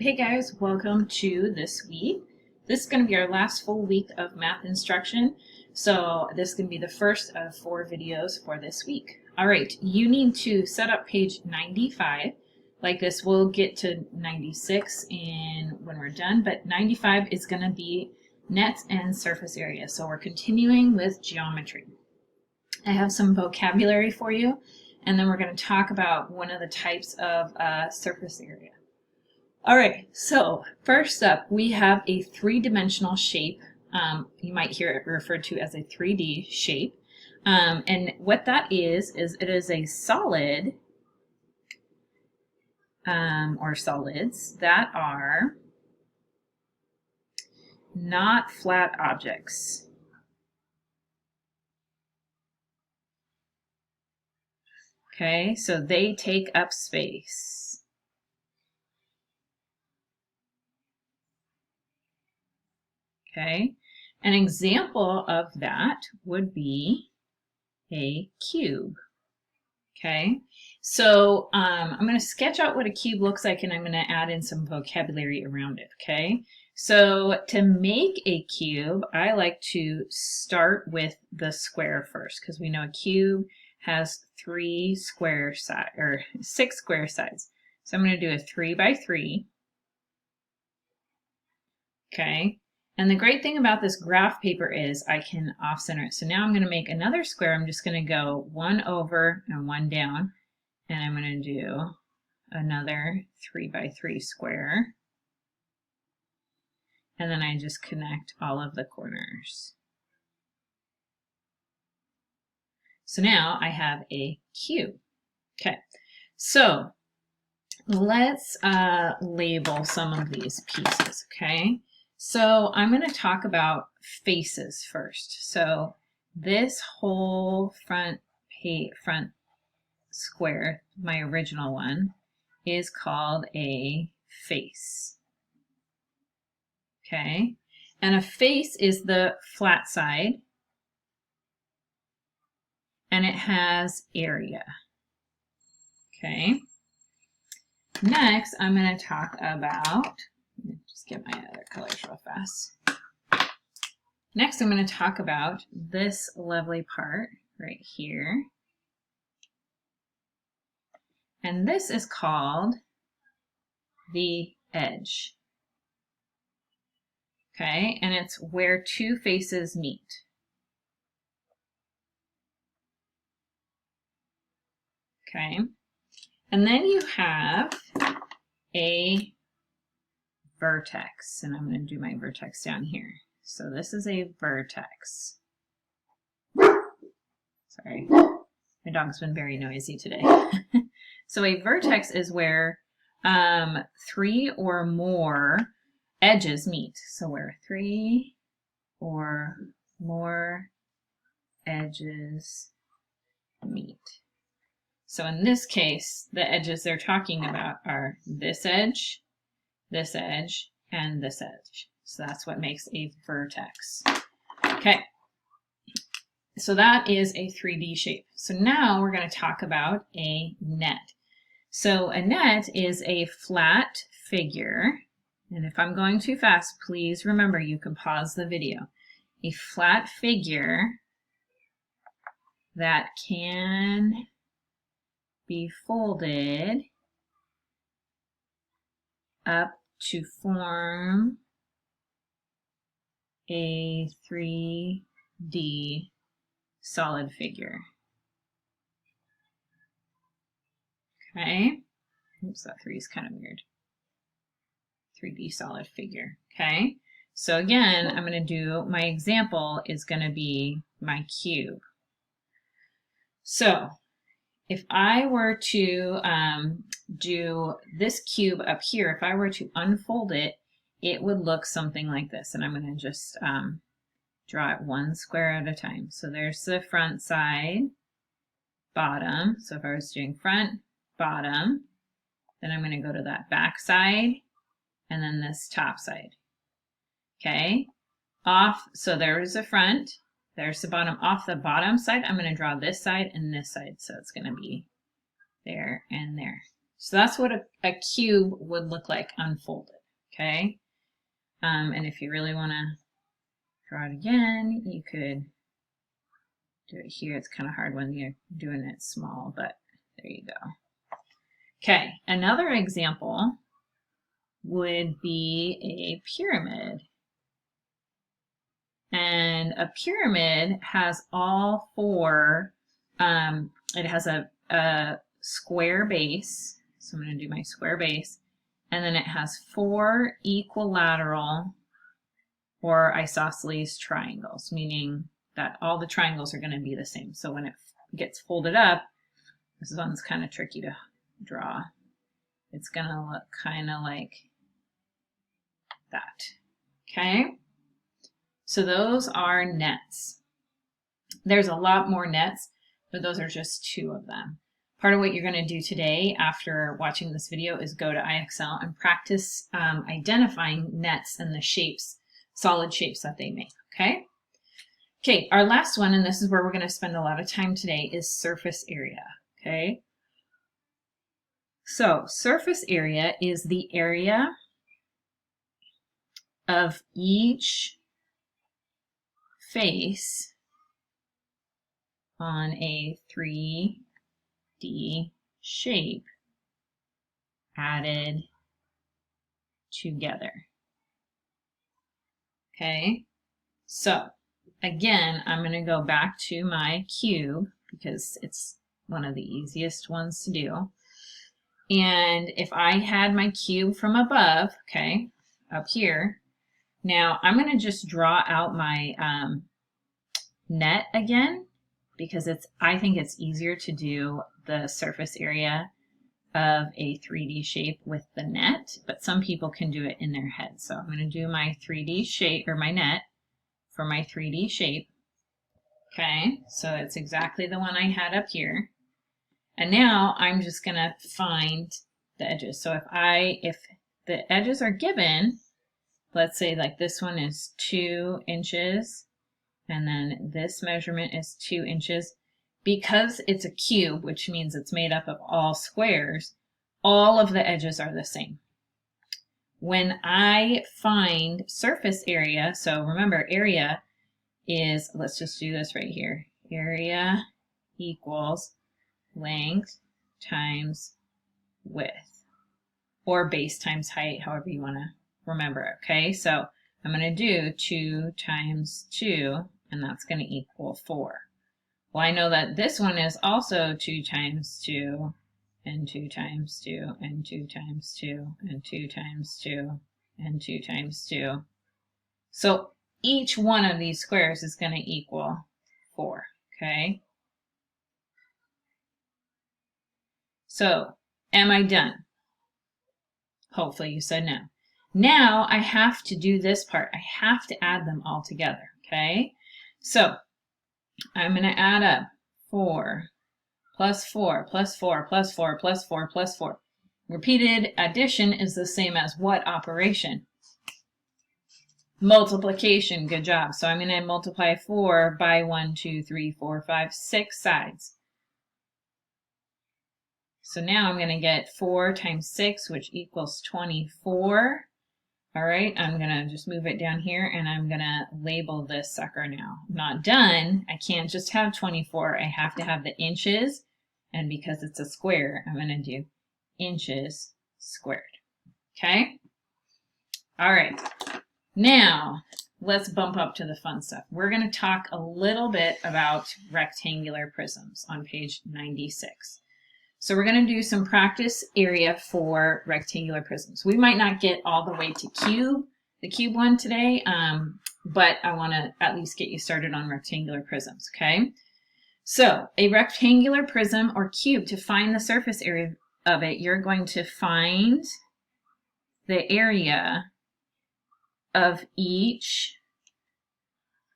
Hey guys, welcome to this week. This is going to be our last full week of math instruction. So this is going to be the first of 4 videos for this week. All right, you need to set up page 95. Like this, we'll get to 96 when we're done, but 95 is going to be nets and surface area. So we're continuing with geometry. I have some vocabulary for you, and then we're going to talk about one of the types of surface area. All right, so first up, we have a three-dimensional shape. You might hear it referred to as a 3D shape. And what that is it is a solid or solids that are not flat objects. Okay, so they take up space. Okay, an example of that would be a cube. Okay, so I'm going to sketch out what a cube looks like, and I'm going to add in some vocabulary around it. Okay, so to make a cube, I like to start with the square first, because we know a cube has 6 square sides. So I'm going to do a 3 by 3. Okay. And the great thing about this graph paper is I can off-center it. So now I'm going to make another square. I'm just going to go 1 over and 1 down. And I'm going to do another 3 by 3 square. And then I just connect all of the corners. So now I have a cube. Okay, so let's label some of these pieces, okay? So I'm going to talk about faces first. So this whole front square, my original one, is called a face. Okay, and a face is the flat side, and it has area. Okay, next I'm going to talk about, just get my other colors real fast. Next, I'm going to talk about this lovely part right here. And this is called the edge. Okay, and it's where 2 faces meet. Okay, and then you have a vertex, and I'm going to do my vertex down here. So this is a vertex. Sorry, my dog's been very noisy today. So a vertex is where 3 or more edges meet. So where 3 or more edges meet. So in this case, the edges they're talking about are this edge, and this edge. So that's what makes a vertex. Okay, so that is a 3D shape. So now we're going to talk about a net. So a net is a flat figure, and if I'm going too fast, please remember you can pause the video. A flat figure that can be folded up to form a 3D solid figure. Okay. Oops, that 3 is kind of weird. 3D solid figure. Okay. So again, I'm going to do, my example is going to be my cube. So if I were to do this cube up here, if I were to unfold it, it would look something like this. And I'm going to just draw it 1 square at a time. So there's the front side, bottom. So if I was doing front, bottom, then I'm going to go to that back side, and then this top side. Okay, off, so there's the front, there's the bottom. Off the bottom side, I'm going to draw this side and this side. So it's going to be there and there. So that's what a cube would look like unfolded, okay? And if you really want to draw it again, you could do it here. It's kind of hard when you're doing it small, but there you go. Okay, another example would be a pyramid. And a pyramid has all four, it has a square base. So I'm going to do my square base. And then it has four equilateral or isosceles triangles, meaning that all the triangles are going to be the same. So when it gets folded up, this one's kind of tricky to draw. It's going to look kind of like that. Okay? So those are nets. There's a lot more nets, but those are just two of them. Part of what you're going to do today after watching this video is go to IXL and practice identifying nets and the shapes, solid shapes that they make, okay? Okay, our last one, and this is where we're going to spend a lot of time today, is surface area, okay? So surface area is the area of each face on a 3D shape added together. Okay, so again, I'm going to go back to my cube because it's one of the easiest ones to do. And if I had my cube from above, okay, up here, now I'm going to just draw out my net again because I think it's easier to do the surface area of a 3D shape with the net, but some people can do it in their head. So I'm going to do my 3D shape, or my net, for my 3D shape. Okay, so it's exactly the one I had up here. And now I'm just going to find the edges. So if the edges are given, let's say like this one is 2 inches, and then this measurement is 2 inches. Because it's a cube, which means it's made up of all squares, all of the edges are the same. When I find surface area, so remember area is, let's just do this right here. Area equals length times width, or base times height, however you want to remember it, okay? So I'm going to do 2 times 2, and that's going to equal 4. Well, I know that this one is also 2 times 2, and 2 times 2, and 2 times 2, and 2 times 2, and 2 times 2. So each one of these squares is going to equal 4, okay? So, am I done? Hopefully you said no. Now I have to do this part. I have to add them all together, okay? So, I'm going to add up 4 plus 4 plus 4 plus 4 plus 4 plus 4. Repeated addition is the same as what operation? Multiplication. Good job. So I'm going to multiply 4 by 1, 2, 3, 4, 5, 6 sides. So now I'm going to get 4 times 6, which equals 24. All right, I'm going to just move it down here, and I'm going to label this sucker now. I'm not done. I can't just have 24. I have to have the inches, and because it's a square, I'm going to do inches squared. Okay? All right. Now, let's bump up to the fun stuff. We're going to talk a little bit about rectangular prisms on page 96. So we're going to do some practice area for rectangular prisms. We might not get all the way to the cube one today, but I want to at least get you started on rectangular prisms, okay? So a rectangular prism or cube, to find the surface area of it, you're going to find the area of each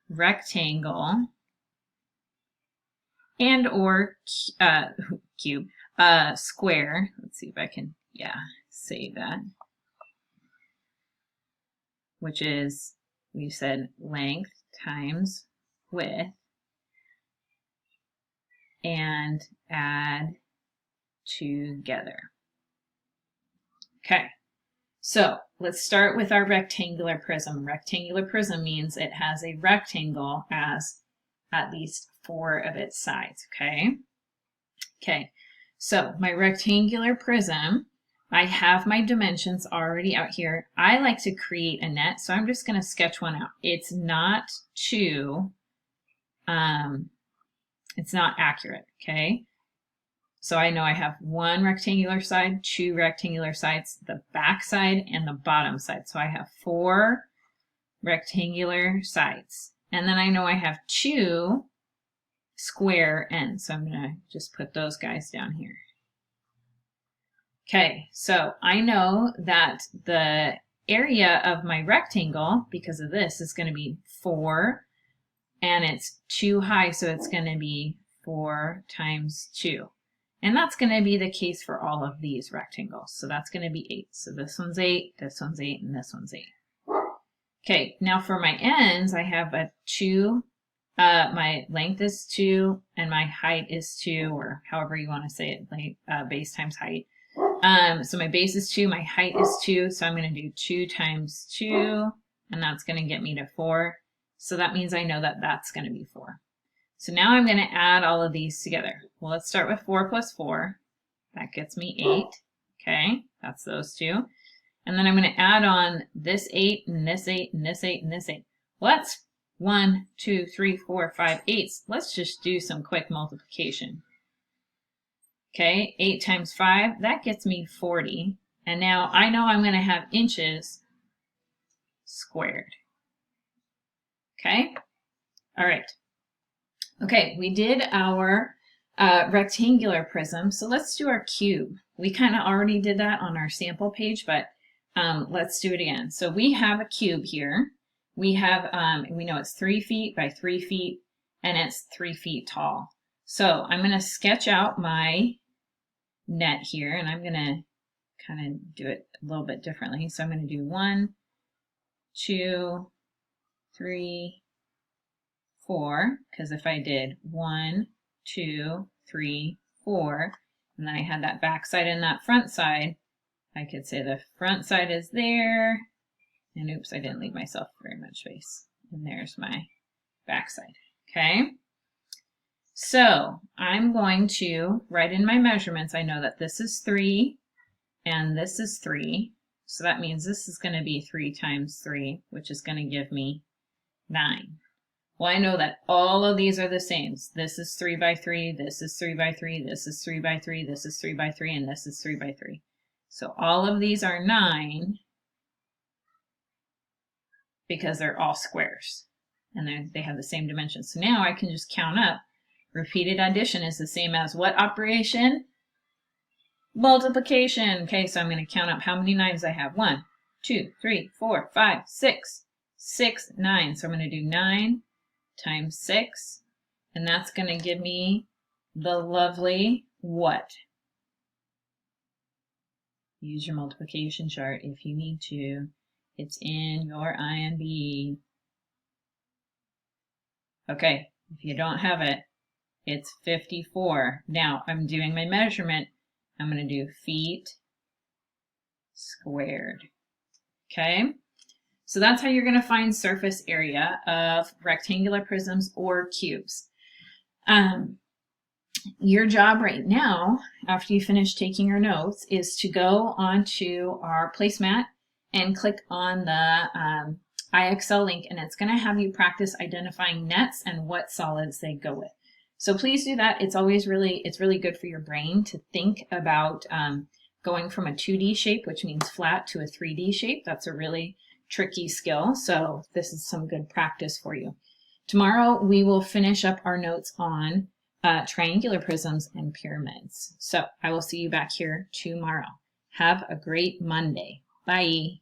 rectangle and or cube. Square. Let's see if I can, save that. Which is, we said length times width, and add together. Okay, so let's start with our rectangular prism. Rectangular prism means it has a rectangle as at least 4 of its sides, okay? Okay, so my rectangular prism, I have my dimensions already out here. I like to create a net, so I'm just going to sketch one out. It's not it's not accurate, okay? So I know I have 1 rectangular side, 2 rectangular sides, the back side and the bottom side. So I have 4 rectangular sides. And then I know I have 2 square ends. So I'm going to just put those guys down here. Okay, so I know that the area of my rectangle, because of this, is going to be 4, and it's 2 high, so it's going to be 4 times 2. And that's going to be the case for all of these rectangles. So that's going to be 8. So this one's 8, this one's 8, and this one's 8. Okay, now for my ends, I have a 2. My length is 2, and my height is 2, or however you want to say it, like base times height. So my base is 2, my height is 2, so I'm going to do 2 times 2, and that's going to get me to 4. So that means I know that that's going to be 4. So now I'm going to add all of these together. Well, let's start with 4 plus 4. That gets me 8. Okay, that's those 2. And then I'm going to add on this 8, and this 8, and this 8, and this 8. Well, that's 1, 2, 3, 4, 5, 8. Let's just do some quick multiplication. Okay, 8 times 5, that gets me 40. And now I know I'm going to have inches squared. Okay, all right. Okay, we did our rectangular prism, so let's do our cube. We kind of already did that on our sample page, but let's do it again. So we have a cube here. We have, we know it's 3 feet by 3 feet, and it's 3 feet tall. So I'm going to sketch out my net here, and I'm going to kind of do it a little bit differently. So I'm going to do 1, 2, 3, 4, because if I did 1, 2, 3, 4, and then I had that back side and that front side, I could say the front side is there, and oops, I didn't leave myself very much space. And there's my back side, okay? So I'm going to write in my measurements. I know that this is 3 and this is 3. So that means this is going to be 3 times 3, which is going to give me 9. Well, I know that all of these are the same. This is 3 by 3, this is 3 by 3, this is 3 by 3, this is 3 by 3, and this is 3 by 3. So all of these are 9 because they're all squares and they have the same dimensions. So now I can just count up. Repeated addition is the same as what operation? Multiplication. Okay, so I'm going to count up how many 9s I have. 1, 2, 3, 4, 5, 6. 6, 9. So I'm going to do 9 times 6, and that's going to give me the lovely what? Use your multiplication chart if you need to. It's in your INB. Okay, if you don't have it, it's 54. Now I'm doing my measurement. I'm going to do feet squared. Okay, so that's how you're going to find surface area of rectangular prisms or cubes. Your job right now, after you finish taking your notes, is to go onto our placemat and click on the IXL link, and it's going to have you practice identifying nets and what solids they go with. So please do that. It's really good for your brain to think about going from a 2D shape, which means flat, to a 3D shape. That's a really tricky skill. So this is some good practice for you. Tomorrow we will finish up our notes on triangular prisms and pyramids. So I will see you back here tomorrow. Have a great Monday. Bye.